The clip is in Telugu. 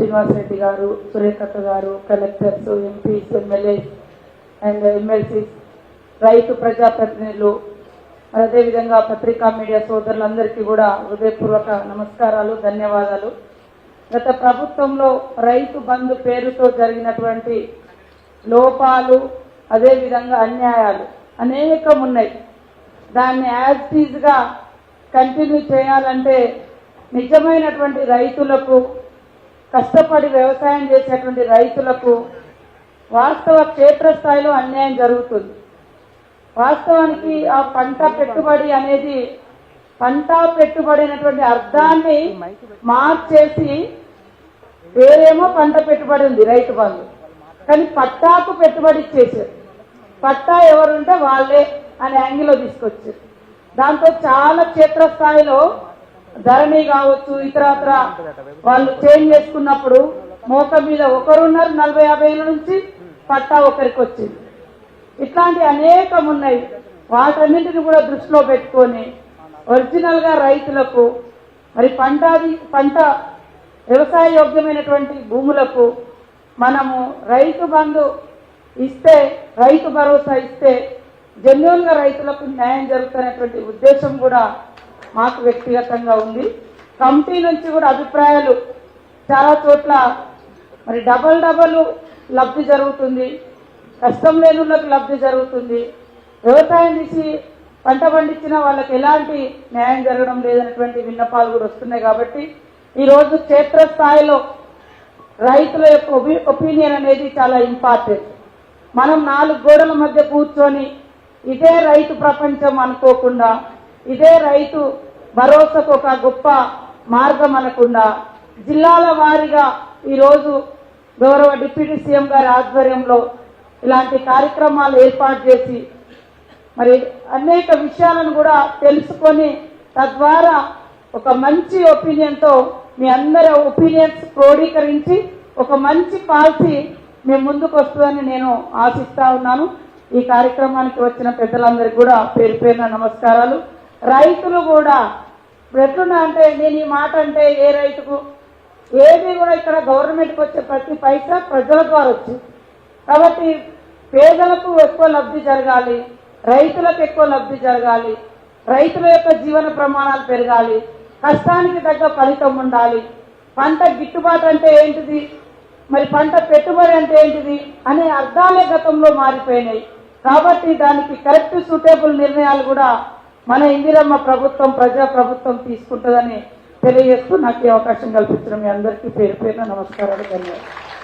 శ్రీనివాస్ రెడ్డి గారు, సురేఖక్క గారు, collectors, MPs, MLAs and MLCs, రైతు ప్రజాప్రతినిధులు, అదేవిధంగా పత్రికా మీడియా సోదరులందరికీ కూడా హృదయపూర్వక నమస్కారాలు, ధన్యవాదాలు. గత ప్రభుత్వంలో రైతు బంధు పేరుతో జరిగినటువంటి లోపాలు, అదేవిధంగా అన్యాయాలు అనేకం ఉన్నాయి. దాన్ని యాజ్ టీజ్గా కంటిన్యూ చేయాలంటే నిజమైనటువంటి రైతులకు, కష్టపడి వ్యవసాయం చేసేటువంటి రైతులకు వాస్తవ క్షేత్రస్థాయిలో అన్యాయం జరుగుతుంది. వాస్తవానికి ఆ పంట పెట్టుబడి అనేది అనేటువంటి అర్థాన్ని మార్చేసి వేరేమో పంట పెట్టుబడి ఉంది రైతు బంధు, కానీ పట్టాకు పెట్టుబడి ఇచ్చేసారు. పట్టా ఎవరుంటే వాళ్ళే అనే యాంగిల్లో తీసుకొచ్చారు. దాంతో చాలా క్షేత్రస్థాయిలో ధరణి కావచ్చు, ఇతరత్ర వాళ్ళు చేంజ్ చేసుకున్నప్పుడు మోక మీద ఒకరున్నారు, 40-50 ఏళ్ళ నుంచి పట్టా ఒకరికి వచ్చింది. ఇట్లాంటి అనేకం ఉన్నాయి. వాటన్నింటిని కూడా దృష్టిలో పెట్టుకొని ఒరిజినల్ గా రైతులకు మరి పంట వ్యవసాయ యోగ్యమైనటువంటి భూములకు మనము రైతు బంధు ఇస్తే, రైతు భరోసా ఇస్తే జెన్యూన్ గా రైతులకు న్యాయం జరుగుతున్నటువంటి ఉద్దేశం కూడా మాకు వ్యక్తిగతంగా ఉంది. కమిటీ నుంచి కూడా అభిప్రాయాలు చాలా చోట్ల మరి డబల్ లబ్ధి జరుగుతుంది, కష్టం లేని వాళ్ళకి లబ్ధి జరుగుతుంది, వ్యవసాయం చేసి పంట పండించిన వాళ్ళకి ఎలాంటి న్యాయం జరగడం లేదనేటువంటి విన్నపాలు కూడా వస్తున్నాయి. కాబట్టి ఈరోజు క్షేత్రస్థాయిలో రైతుల యొక్క ఒపీనియన్ అనేది చాలా ఇంపార్టెంట్. మనం 4 గోడల మధ్య కూర్చొని ఇదే రైతు ప్రపంచం అనుకోకుండా, ఇదే రైతు భరోసాకు ఒక గొప్ప మార్గం అనకుండా జిల్లాల వారీగా ఈరోజు గౌరవ డిప్యూటీ సీఎం గారి ఆధ్వర్యంలో ఇలాంటి కార్యక్రమాలు ఏర్పాటు చేసి మరి అనేక విషయాలను కూడా తెలుసుకొని తద్వారా ఒక మంచి ఒపీనియన్తో మీ అందరి ఒపీనియన్స్ క్రోడీకరించి ఒక మంచి పాలసీ మేము ముందుకు వస్తుందని నేను ఆశిస్తా ఉన్నాను. ఈ కార్యక్రమానికి వచ్చిన పెద్దలందరికీ కూడా పేరు పేరున నమస్కారాలు. రైతులు కూడా ఎట్లున్నా అంటే, నేను ఈ మాట అంటే ఏ రైతుకు ఏది కూడా ఇక్కడ గవర్నమెంట్కి వచ్చే ప్రతి పైసా ప్రజల ద్వారా వచ్చింది. కాబట్టి పేదలకు ఎక్కువ లబ్ధి జరగాలి, రైతులకు ఎక్కువ లబ్ధి జరగాలి, రైతుల యొక్క జీవన ప్రమాణాలు పెరగాలి, కష్టానికి తగ్గ ఫలితం ఉండాలి. పంట గిట్టుబాటు అంటే ఏంటిది, మరి పంట పెట్టుబడి అంటే ఏంటిది అనే అర్థాలే గతంలో మారిపోయినాయి. కాబట్టి దానికి కరెక్ట్ సూటబుల్ నిర్ణయాలు కూడా మన ఇందిరమ్మ ప్రభుత్వం, ప్రజా ప్రభుత్వం తీసుకుంటుందని తెలియజేస్తూ నాకు ఈ అవకాశం కల్పించడం మీ అందరికీ పేరు పేరున నమస్కారాలు, ధన్యవాదాలు.